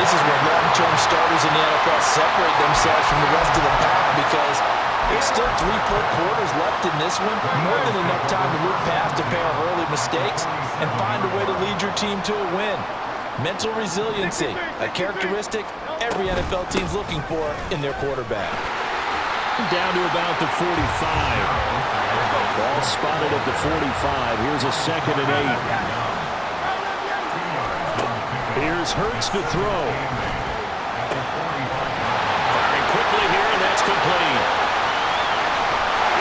this is where long-term starters in the NFL separate themselves from the rest of the pack because there's still 3 full quarters left in this one. More than enough time to move past a pair of early mistakes and find a way to lead your team to a win. Mental resiliency, a characteristic every NFL team's looking for in their quarterback. Down to about the 45. Ball spotted at the 45. Here's a 2nd and 8. Here's Hurts to throw. Firing quickly here, and that's complete.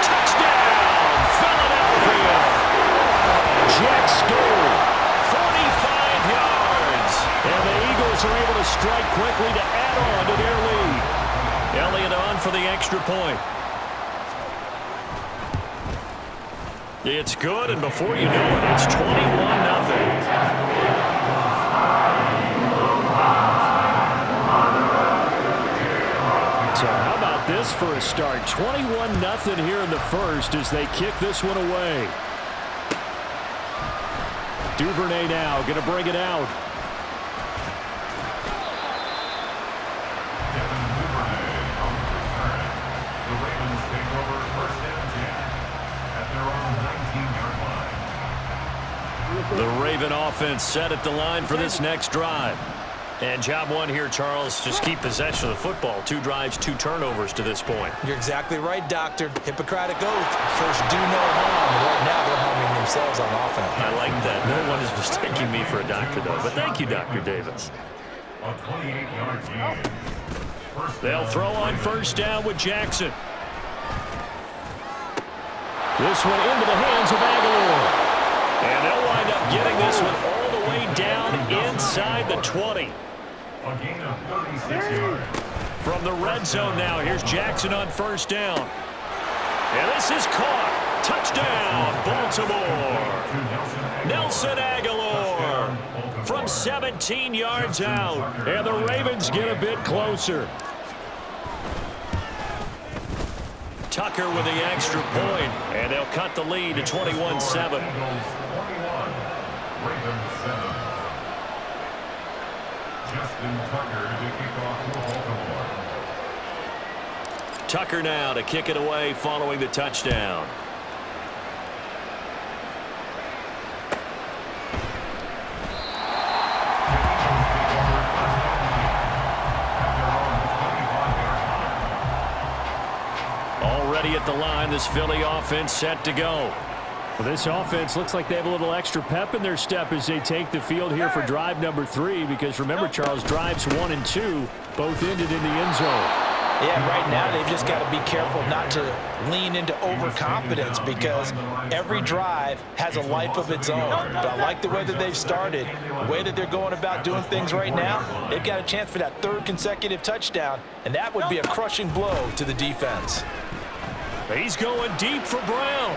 Touchdown, Philadelphia. Jack Stoll, 45 yards. And the Eagles are able to strike quickly to add on to their lead. Elliott on for the extra point. It's good, and before you know it, it's 21-0. So how about this for a start? 21-0 here in the first as they kick this one away. Duvernay now going to bring it out. The Raven offense set at the line for this next drive. And job one here, Charles, just keep possession of the football. 2 drives, 2 turnovers to this point. You're exactly right, Doctor. Hippocratic oath. First, do no harm. Right now, they're harming themselves on offense. I like that. No one is mistaking me for a doctor, though. But thank you, Dr. Davis. They'll throw on first down with Jackson. This one into the hands of Aguilar. And they'll wind up getting this one all the way down inside the 20. A gain of 36 yards. From the red zone now, here's Jackson on first down. And this is caught. Touchdown, Baltimore. Nelson Aguilar from 17 yards out. And the Ravens get a bit closer. Tucker with the extra point, and they'll cut the lead to 21-7. Tucker now to kick it away following the touchdown. Already at the line, this Philly offense set to go. Well, this offense looks like they have a little extra pep in their step as they take the field here for drive number 3, because remember, Charles, drives 1 and 2 both ended in the end zone. Yeah, right now they've just got to be careful not to lean into overconfidence because every drive has a life of its own. But I like the way that they've started, the way that they're going about doing things right now. They've got a chance for that 3rd consecutive touchdown, and that would be a crushing blow to the defense. He's going deep for Brown.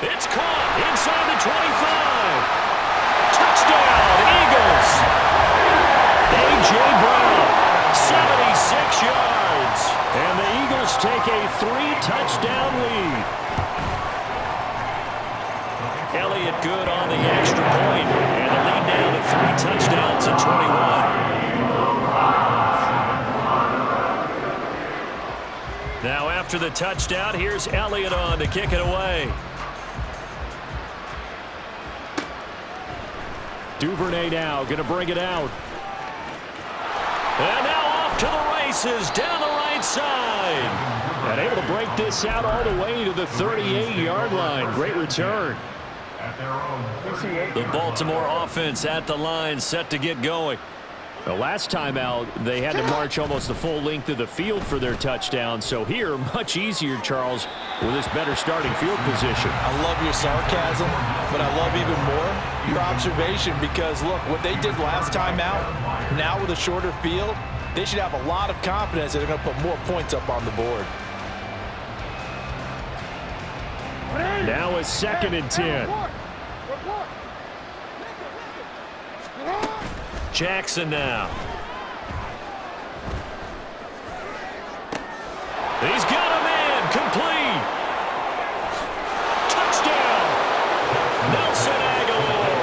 It's caught inside the 25. Touchdown, Eagles. A.J. Brown, 76 yards. And the Eagles take a 3-touchdown lead. Elliott good on the extra point. And the lead down to 3 touchdowns at 21. Now after the touchdown, here's Elliott on to kick it away. Duvernay now going to bring it out. And now off to the races down the right side. And able to break this out all the way to the 38-yard line. Great return. The Baltimore offense at the line set to get going. The last time out, they had to march almost the full length of the field for their touchdown. So here, much easier, Charles, with this better starting field position. I love your sarcasm, but I love even more your observation because, look, what they did last time out, now with a shorter field, they should have a lot of confidence that they're going to put more points up on the board. Now a 2nd and 10. Jackson now. He's got a man complete. Touchdown. Nelson Aguilar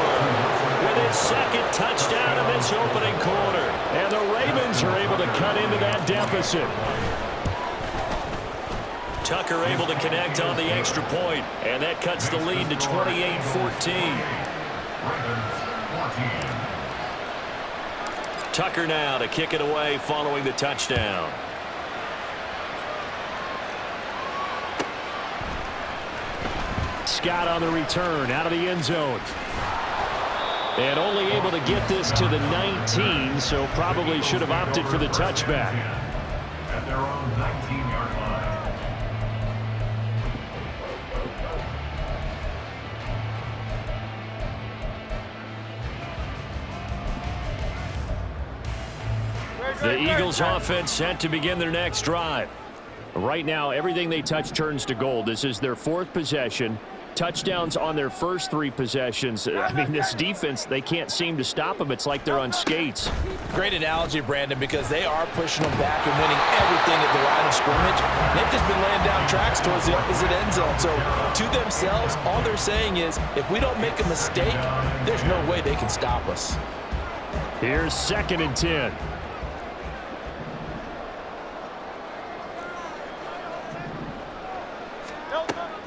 with his second touchdown of this opening quarter. And the Ravens are able to cut into that deficit. Tucker able to connect on the extra point, and that cuts the lead to 28-14. Tucker now to kick it away following the touchdown. Scott on the return out of the end zone. And only able to get this to the 19, so probably should have opted for the touchback. At their own 19-yard line. The Eagles offense set to begin their next drive. Right now, everything they touch turns to gold. This is their fourth possession. Touchdowns on their first three possessions. I mean, this defense, they can't seem to stop them. It's like they're on skates. Great analogy, Brandon, because they are pushing them back and winning everything at the line of scrimmage. They've just been laying down tracks towards the opposite end zone. So, to themselves, all they're saying is, if we don't make a mistake, there's no way they can stop us. Here's 2nd and 10.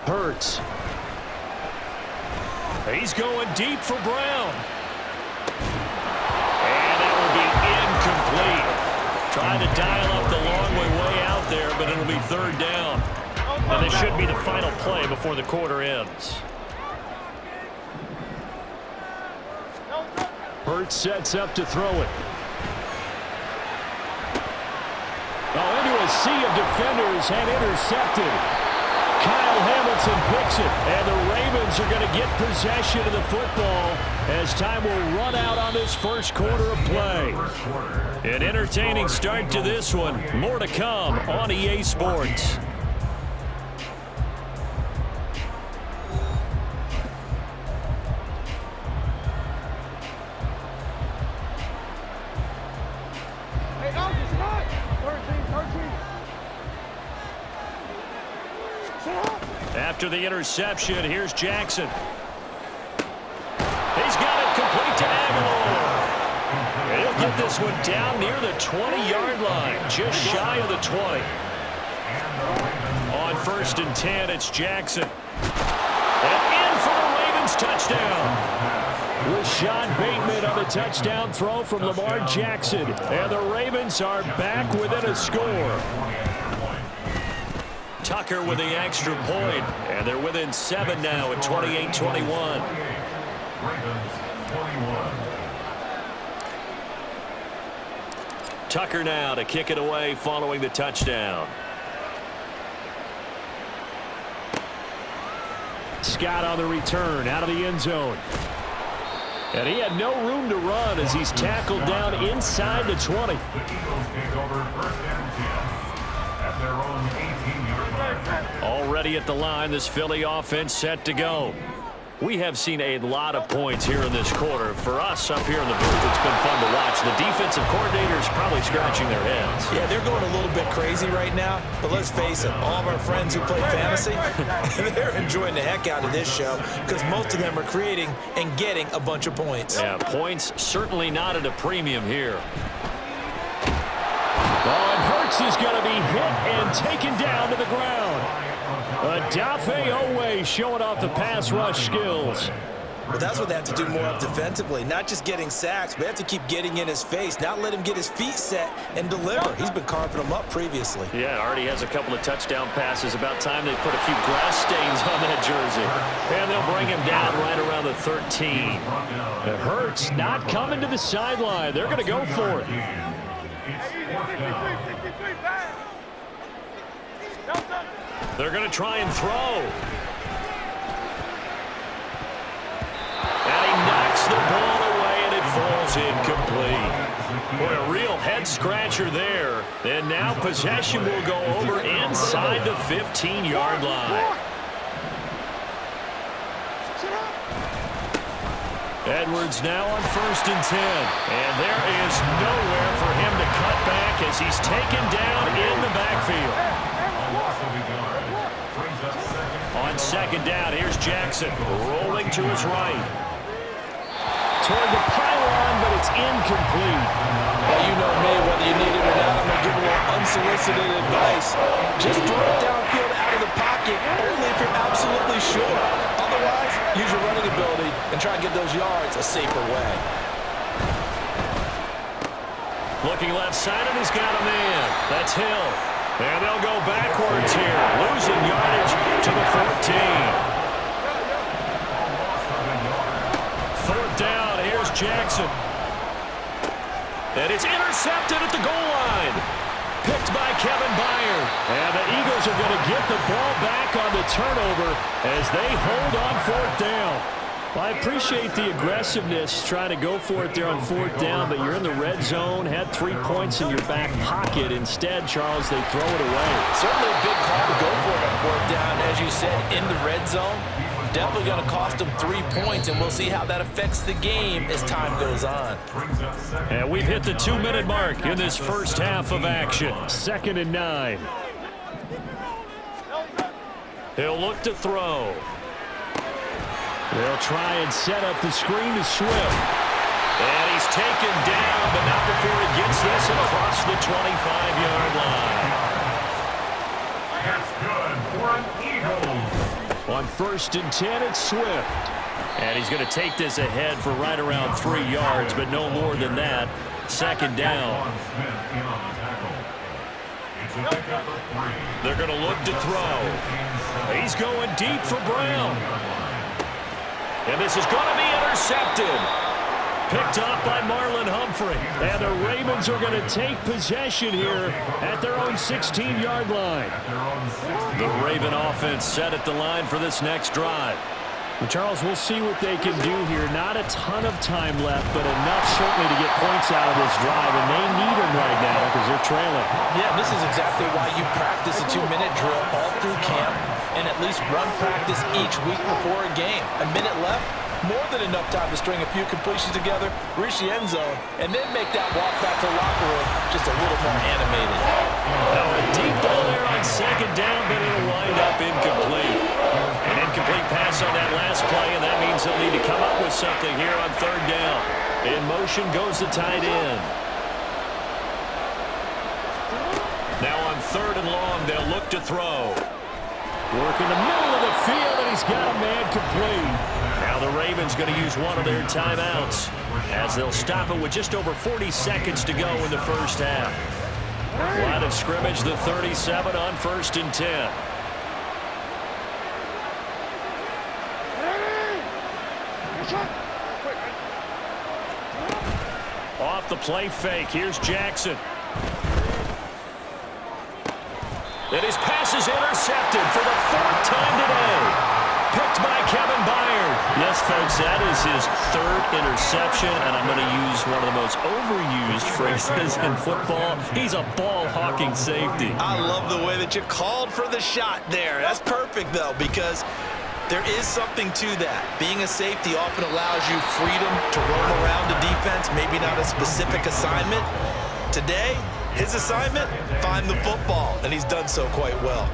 Hurts. He's going deep for Brown. And that will be incomplete. Trying to dial up the long way out there, but it'll be 3rd down. And this should be the final play before the quarter ends. Hurts sets up to throw it. Oh, into a sea of defenders and intercepted. Kyle Hamilton picks it, and the Ravens are going to get possession of the football as time will run out on this first quarter of play. An entertaining start to this one. More to come on EA Sports. After the interception, here's Jackson. He's got it complete to Aguilar. He'll get this one down near the 20-yard line, just shy of the 20. On 1st and 10, it's Jackson. And in for the Ravens touchdown. Rashad Bateman on the touchdown throw from Lamar Jackson. And the Ravens are back within a score. Tucker with the extra point, and they're within 7 now at 28-21. Tucker now to kick it away following the touchdown. Scott on the return out of the end zone. And he had no room to run as he's tackled down inside the 20. The Eagles take over 1st and 10 at their own 18-yard line. Already at the line, this Philly offense set to go. We have seen a lot of points here in this quarter. For us up here in the booth, it's been fun to watch. The defensive coordinators probably scratching their heads. Yeah, they're going a little bit crazy right now, but let's face it, all of our friends who play fantasy, they're enjoying the heck out of this show because most of them are creating and getting a bunch of points. Yeah, points certainly not at a premium here. Oh, and Hurts is going to be hit and taken down to the ground. Odafe Oweh showing off the pass rush skills. But that's what they have to do more of defensively, not just getting sacks, but they have to keep getting in his face, not let him get his feet set and deliver. He's been carving them up previously. Yeah, already has a couple of touchdown passes. About time they put a few grass stains on that jersey. And they'll bring him down right around the 13. It hurts not coming to the sideline. They're going to go for it. They're going to try and throw. And he knocks the ball away, and it falls incomplete. Boy, a real head-scratcher there. And now possession will go over inside the 15-yard line. Edwards now on 1st and 10. And there is nowhere for him to cut back as he's taken down in the backfield. On 2nd down, here's Jackson rolling to his right. toward the pylon, but it's incomplete. Well, you know me, whether you need it or not, I'm going to give a little unsolicited advice. Just throw it downfield out of the pocket, only if you're absolutely sure. Otherwise, use your running ability and try and get those yards a safer way. Looking left side, and he's got a man. That's Hill. And they'll go backwards here, losing yardage to the 14. Fourth down, here's Jackson. And it's intercepted at the goal line. Picked by Kevin Byard. And the Eagles are going to get the ball back on the turnover as they hold on fourth down. Well, I appreciate the aggressiveness trying to go for it there on fourth down, but you're in the red zone, had 3 points in your back pocket. Instead, Charles, they throw it away. Certainly a big call to go for it on fourth down. As you said, in the red zone, definitely going to cost them 3 points, and we'll see how that affects the game as time goes on. And we've hit the 2-minute mark in this first half of action. 2nd and 9. He'll look to throw. They'll try and set up the screen to Swift. And he's taken down, but not before he gets this across the 25-yard line. That's good for an Eagles. On 1st and 10, it's Swift. And he's going to take this ahead for right around 3 yards, but no more than that. 2nd down. They're going to look to throw. He's going deep for Brown. And this is going to be intercepted. Picked off by Marlon Humphrey. And the Ravens are going to take possession here at their own 16-yard line. The Raven offense set at the line for this next drive. Well, Charles, we'll see what they can do here. Not a ton of time left, but enough certainly to get points out of this drive. And they need them right now because they're trailing. Yeah, this is exactly why you practice a 2-minute drill all through camp and at least one practice each week before a game. A minute left, more than enough time to string a few completions together, reach the end zone, and then make that walk back to the locker room just a little more animated. Now a deep ball there on 2nd down, but it'll wind up incomplete. An incomplete pass on that last play, and that means they'll need to come up with something here on 3rd down. In motion goes the tight end. Now on 3rd and long, they'll look to throw. Work in the middle of the field, and he's got a man complete. Now the Ravens going to use one of their timeouts as they'll stop it with just over 40 seconds to go in the first half. Line of scrimmage, the 37 on 1st and 10. Off the play fake, here's Jackson. And his pass is intercepted for the 4th time today. Picked by Kevin Byard. Yes, folks, that is his 3rd interception, and I'm going to use one of the most overused phrases in football. He's a ball-hawking safety. I love the way that you called for the shot there. That's perfect, though, because there is something to that. Being a safety often allows you freedom to roam around the defense, maybe not a specific assignment. Today, his assignment, find the football, and he's done so quite well.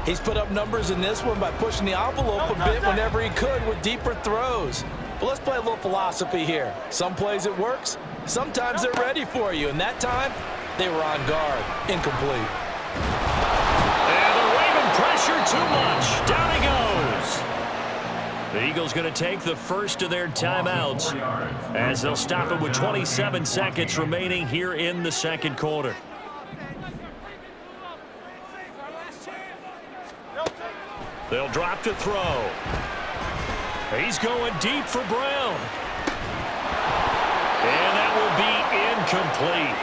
He's put up numbers in this one by pushing the envelope a bit whenever he could with deeper throws. But let's play a little philosophy here. Some plays it works, sometimes they're ready for you, and that time, they were on guard. Incomplete. And the Raven pressure too much. Down he goes. The Eagles going to take the first of their timeouts as they'll stop it with 27 seconds remaining here in the 2nd quarter. They'll drop to throw. He's going deep for Brown. And that will be incomplete.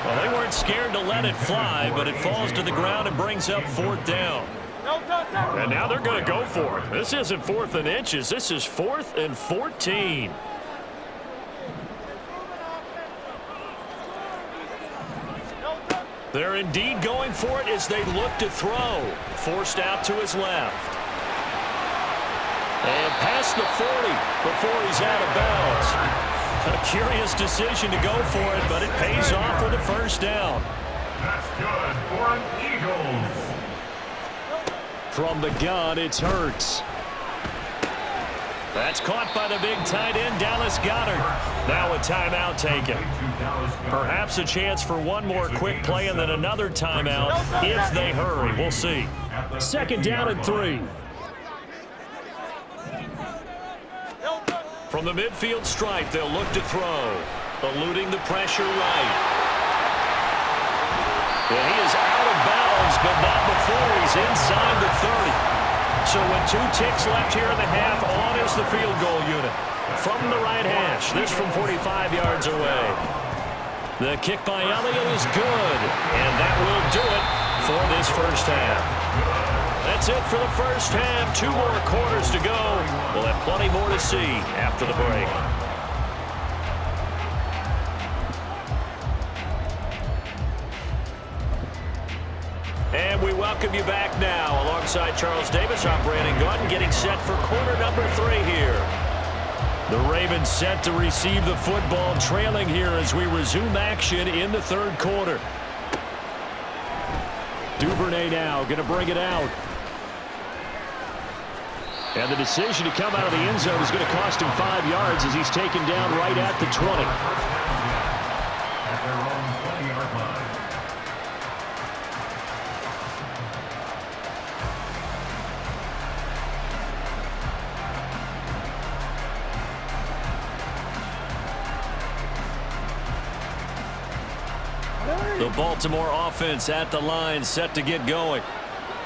Well, they weren't scared to let it fly, but it falls to the ground and brings up 4th down. And now they're going to go for it. This isn't 4th and inches. This is 4th and 14. They're indeed going for it as they look to throw. Forced out to his left. And past the 40 before he's out of bounds. A curious decision to go for it, but it pays off with a 1st down. That's good for an Eagles. From the gun, it's Hurts. That's caught by the big tight end, Dallas Goedert. Now a timeout taken. Perhaps a chance for one more quick play and then another timeout if they hurry. We'll see. Second down and 3. From the midfield stripe, they'll look to throw. Eluding the pressure right. And he is out of bounds, but not before he's inside the 30. So with 2 ticks left here in the half, on is the field goal unit. From the right hash, this from 45 yards away. The kick by Elliott is good, and that will do it for this first half. That's it for the first half. 2 more quarters to go. We'll have plenty more to see after the break. And we welcome you back now. Alongside Charles Davis, I'm Brandon Gordon, getting set for quarter number 3 here. The Ravens set to receive the football, trailing here as we resume action in the third quarter. Duvernay now going to bring it out. And the decision to come out of the end zone is going to cost him 5 yards as he's taken down right at the 20. At their own 20-yard line. The Baltimore offense at the line, set to get going.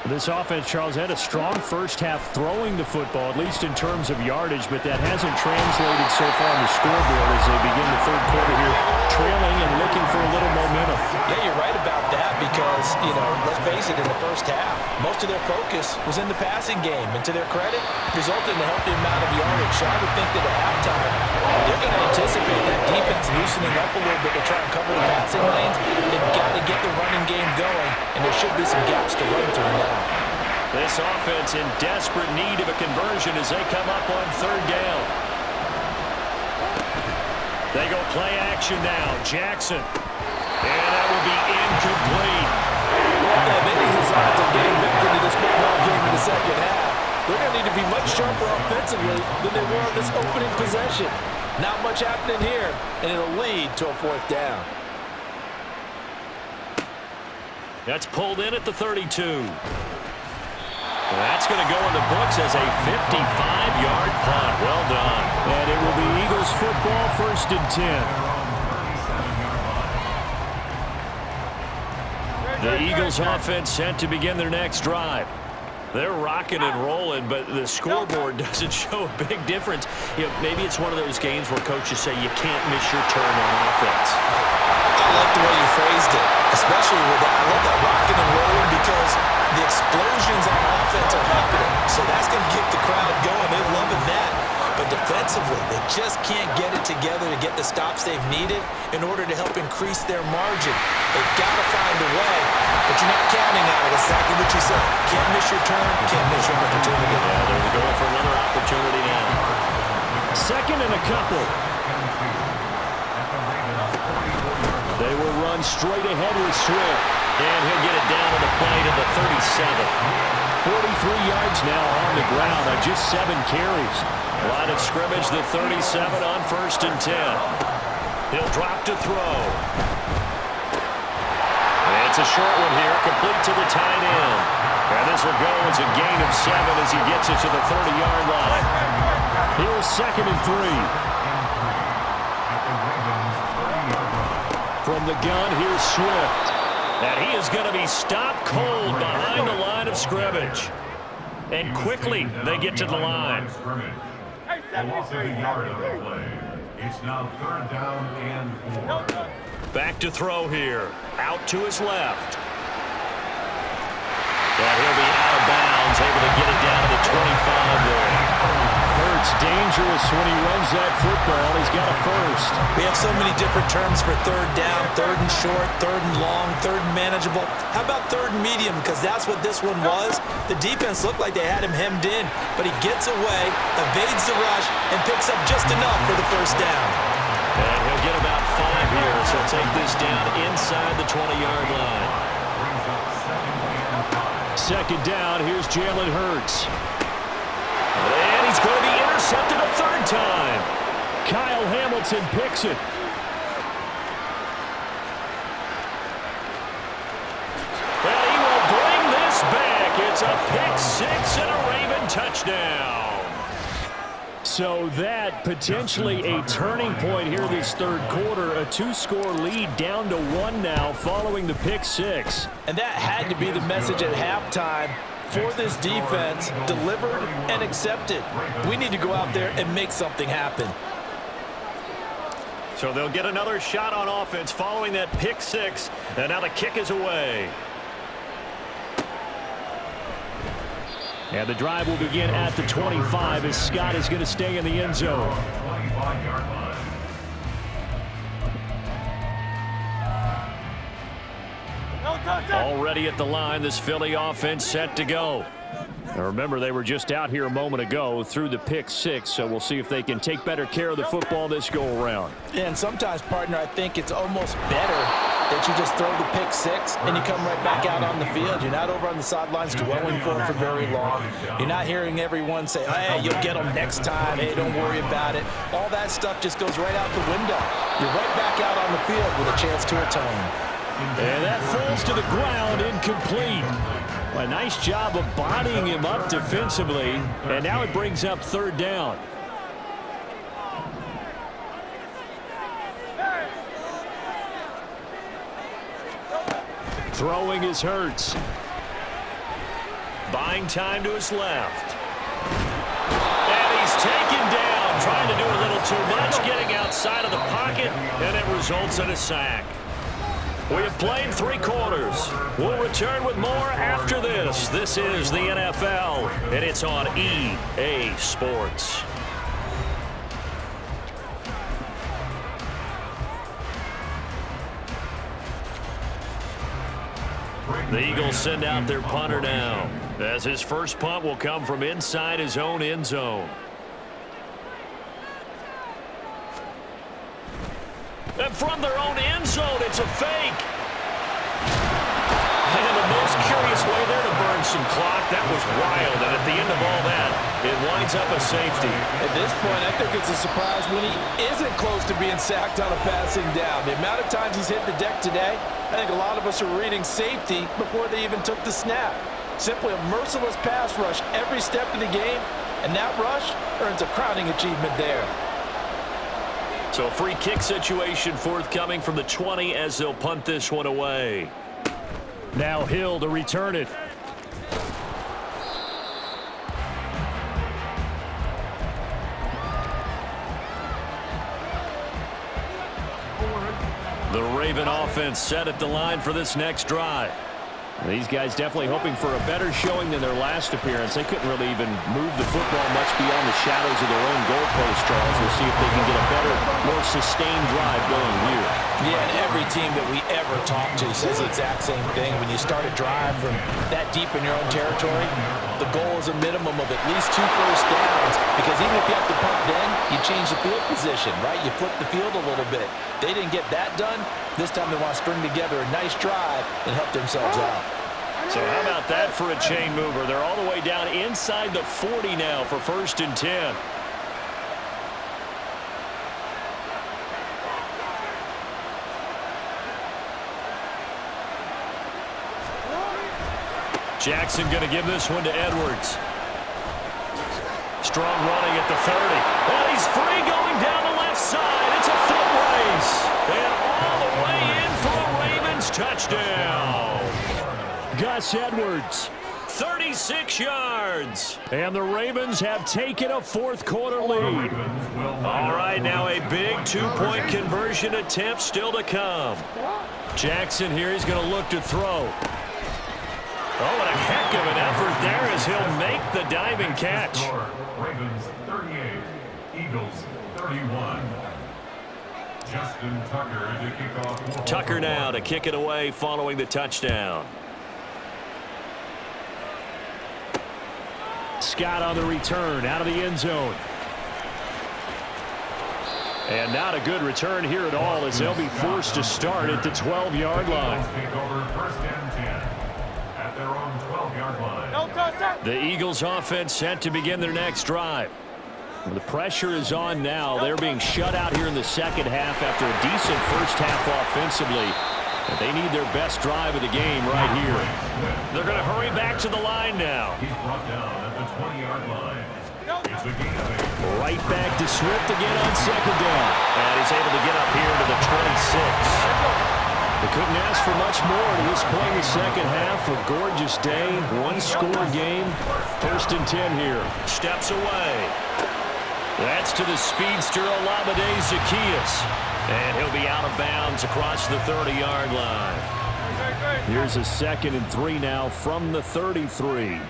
This offense, Charles, had a strong first half throwing the football, at least in terms of yardage, but that hasn't translated so far on the scoreboard as they begin the third quarter here, trailing and looking for a little momentum. Yeah, you're right about that because, let's face it, in the first half, most of their focus was in the passing game. And to their credit, resulted in a healthy amount of yardage. So I would think that at halftime, they're going to anticipate that defense loosening up a little bit to try and cover the passing lanes. They've got to get the running game going, and there should be some gaps to run through now. This offense in desperate need of a conversion as they come up on third down. They go play action now. Jackson. And that will be incomplete. Well, any designs on getting back into this football game in the second half, they're going to need to be much sharper offensively than they were on this opening possession. Not much happening here, and it'll lead to a fourth down. That's pulled in at the 32. That's going to go in the books as a 55-yard punt. Well done. And it will be Eagles football, 1st and 10. The Eagles offense set to begin their next drive. They're rocking and rolling, but the scoreboard doesn't show a big difference. Maybe it's one of those games where coaches say you can't miss your turn on offense. I like the way you phrased it, especially with that. I love that rocking and rolling because the explosions on offense are happening. So that's going to get the crowd going. They're loving that. But defensively, they just can't get it together to get the stops they've needed in order to help increase their margin. They've got to find a way, but you're not counting on it. Exactly what you said. Can't miss your turn, can't miss your opportunity. Yeah, they're going for another opportunity now. Second and a couple. They will run straight ahead with Swift. And he'll get it down on the play to the 37. 43 yards now on the ground on just 7 carries. Line of scrimmage, the 37 on 1st and 10. He'll drop to throw. It's a short one here, complete to the tight end. And this will go as a gain of 7 as he gets it to the 30-yard line. Here's 2nd and 3. From the gun, here's Swift. And he is going to be stopped cold behind the line of scrimmage. And quickly, they get to the line. A loss of a yard on the play. It's now 3rd down and 4. Back to throw here. Out to his left. And he'll be out of bounds, able to get it down to the 25 there. Hurts dangerous when he runs that football. He's got a first. We have so many different terms for third down, 3rd and short, 3rd and long, 3rd and manageable. How about 3rd and medium? Because that's what this one was. The defense looked like they had him hemmed in, but he gets away, evades the rush, and picks up just enough for the first down. And he'll get about 5 here, so take this down inside the 20-yard line. Second down, here's Jalen Hurts. And he's going to be intercepted. intercepted a third time. Kyle Hamilton picks it. And he will bring this back. It's a pick six and a Raven touchdown. So that potentially a turning point here this third quarter. A 2-score lead down to 1 now following the pick six. And that had to be the message at halftime for this defense. Delivered and accepted. We need to go out there and make something happen. So they'll get another shot on offense following that pick six. And now the kick is away. And the drive will begin at the 25 as Scott is going to stay in the end zone. Already at the line, this Philly offense set to go. Now remember, they were just out here a moment ago through the pick six, so we'll see if they can take better care of the football this go-around. Yeah, and sometimes, partner, I think it's almost better that you just throw the pick six and you come right back out on the field. You're not over on the sidelines dwelling for it for very long. You're not hearing everyone say, hey, you'll get them next time. Hey, don't worry about it. All that stuff just goes right out the window. You're right back out on the field with a chance to atone. And that falls to the ground, incomplete. A nice job of bodying him up defensively, and now it brings up third down. Throwing is Hurts. Buying time to his left. And he's taken down, trying to do a little too much, getting outside of the pocket, and it results in a sack. We have played 3 quarters. We'll return with more after this. This is the NFL, and it's on EA Sports. The Eagles send out their punter now, as his first punt will come from inside his own end zone. And from their own end zone, it's a fake. And the most curious way there to burn some clock. That was wild. And at the end of all that, it winds up a safety. At this point, I think it's a surprise when he isn't close to being sacked on a passing down. The amount of times he's hit the deck today, I think a lot of us are reading safety before they even took the snap. Simply a merciless pass rush every step of the game, and that rush earns a crowning achievement there. So free kick situation forthcoming from the 20 as they'll punt this one away. Now Hill to return it. The Raven offense set at the line for this next drive. These guys definitely hoping for a better showing than their last appearance. They couldn't really even move the football much beyond the shadows of their own goalpost, Charles. We'll see if they can get a better, more sustained drive going here. Yeah, and every team that we ever talk to says the exact same thing. When you start a drive from that deep in your own territory, the goal is a minimum of at least 2 first downs, because even if you have to punt then, you change the field position, right? You flip the field a little bit. They didn't get that done. This time they want to string together a nice drive and help themselves out. So how about that for a chain mover? They're all the way down inside the 40 now for 1st and 10. Jackson going to give this one to Edwards. Strong running at the 30. And he's free going down the left side. It's a foot race. And all the way in for a Ravens touchdown. Gus Edwards. 36 yards. And the Ravens have taken a 4th quarter lead. All right, now a big 2-point conversion attempt still to come. Jackson here, he's going to look to throw. Oh, and a heck of an effort there as he'll make the diving catch. Ravens 38, Eagles 31. Justin Tucker to kick off. Tucker now to kick it away following the touchdown. Scott on the return out of the end zone. And not a good return here at all as they'll be forced to start at the 12-yard line. Take over 1st and 10 at their own 12-yard line. The Eagles offense set to begin their next drive. The pressure is on now. They're being shut out here in the second half after a decent first half offensively. And they need their best drive of the game right here. They're going to hurry back to the line now. He's brought down at the 20-yard line. It's a gain of 8. Right back to Swift again on second down. And he's able to get up here to the 26. They couldn't ask for much more to this point in the second half. A gorgeous day, one-score game. 1st and 10 here. Steps away. That's to the speedster Olamide Zaccheaus. And he'll be out of bounds across the 30-yard line. Here's a 2nd and 3 now from the 33.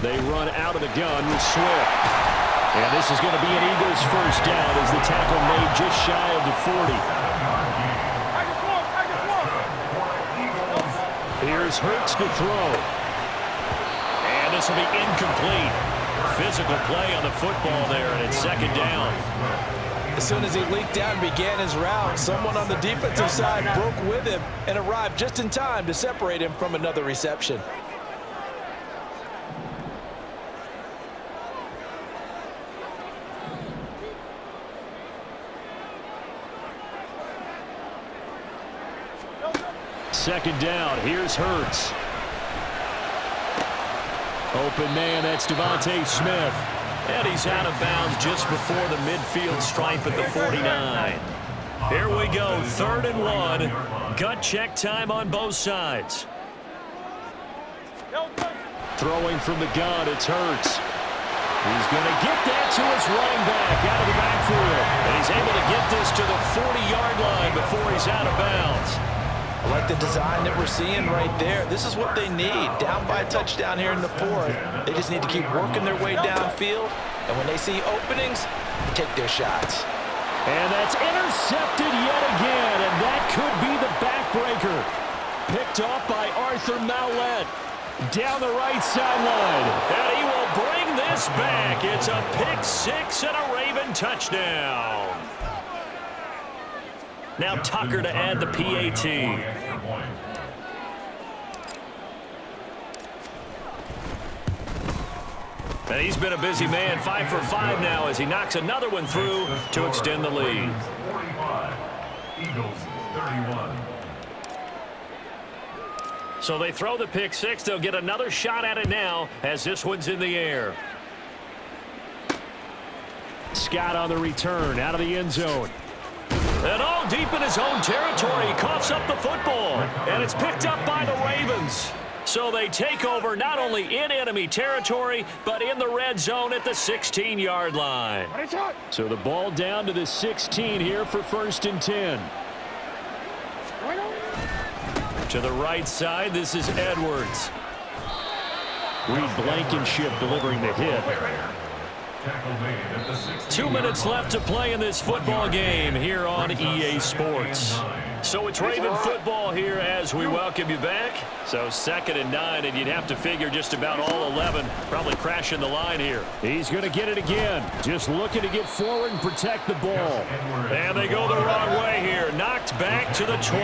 They run out of the gun with Swift. And this is going to be an Eagles first down as the tackle made just shy of the 40. Here's Hurts to throw. And this will be incomplete. Physical play on the football there, and it's 2nd down. As soon as he leaked out and began his route, someone on the defensive side broke with him and arrived just in time to separate him from another reception. Second down. Here's Hurts. Open man, that's Devontae Smith. And he's out of bounds just before the midfield stripe at the 49. Here we go, 3rd and 1. Gut check time on both sides. Throwing from the gun, it's Hurts. He's going to get that to his running back out of the backfield. And he's able to get this to the 40-yard line before he's out of bounds. I like the design that we're seeing right there. This is what they need. Down by a touchdown here in the 4th. They just need to keep working their way downfield. And when they see openings, take their shots. And that's intercepted yet again. And that could be the backbreaker. Picked off by Arthur Maulet. Down the right sideline. And he will bring this back. It's a pick 6 and a Raven touchdown. Now Tucker to add the PAT. And he's been a busy man, 5 for 5 now as he knocks another one through to extend the lead. 45. Eagles 31. So they throw the pick 6. They'll get another shot at it now as this one's in the air. Scott on the return out of the end zone. And all deep in his own territory, he coughs up the football. And it's picked up by the Ravens. So they take over not only in enemy territory, but in the red zone at the 16-yard line. So the ball down to the 16 here for 1st and 10. To the right side, this is Edwards. Reed Blankenship delivering the hit. 2 minutes left to play in this football game here on EA Sports. So it's Raven football here as we welcome you back. So 2nd and 9, and you'd have to figure just about all 11 probably crashing the line here. He's going to get it again. Just looking to get forward and protect the ball. And they go the wrong way here. Knocked back to the 20.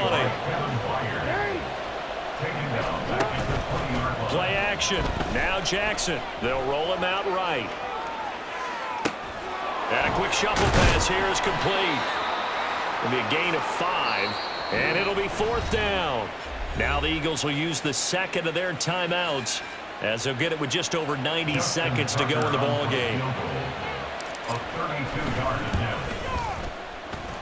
Play action. Now Jackson. They'll roll him out right. And a quick shuffle pass here is complete. It'll be a gain of 5, and it'll be 4th down. Now the Eagles will use the 2nd of their timeouts as they'll get it with just over 90 seconds to go in the ball game.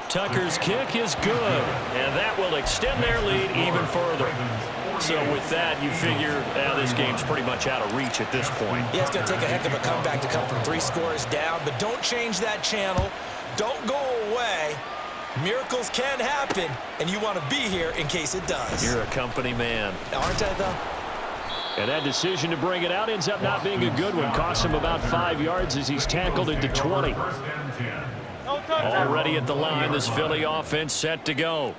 Tucker's kick is good, and that will extend their lead even further. So with that, you figure this game's pretty much out of reach at this point. Yeah, it's going to take a heck of a comeback to come from 3 scores down, but don't change that channel. Don't go away. Miracles can happen, and you want to be here in case it does. You're a company man. Aren't I, though? And that decision to bring it out ends up not being a good one. Costs him about 5 yards as he's tackled at the 20. Already at the line, this Philly offense set to go.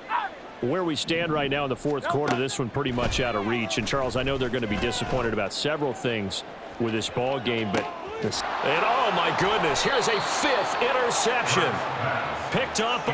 Where we stand right now in the 4th quarter, this one pretty much out of reach. And, Charles, I know they're going to be disappointed about several things with this ball game, but and oh, my goodness, here's a 5th interception. Picked up.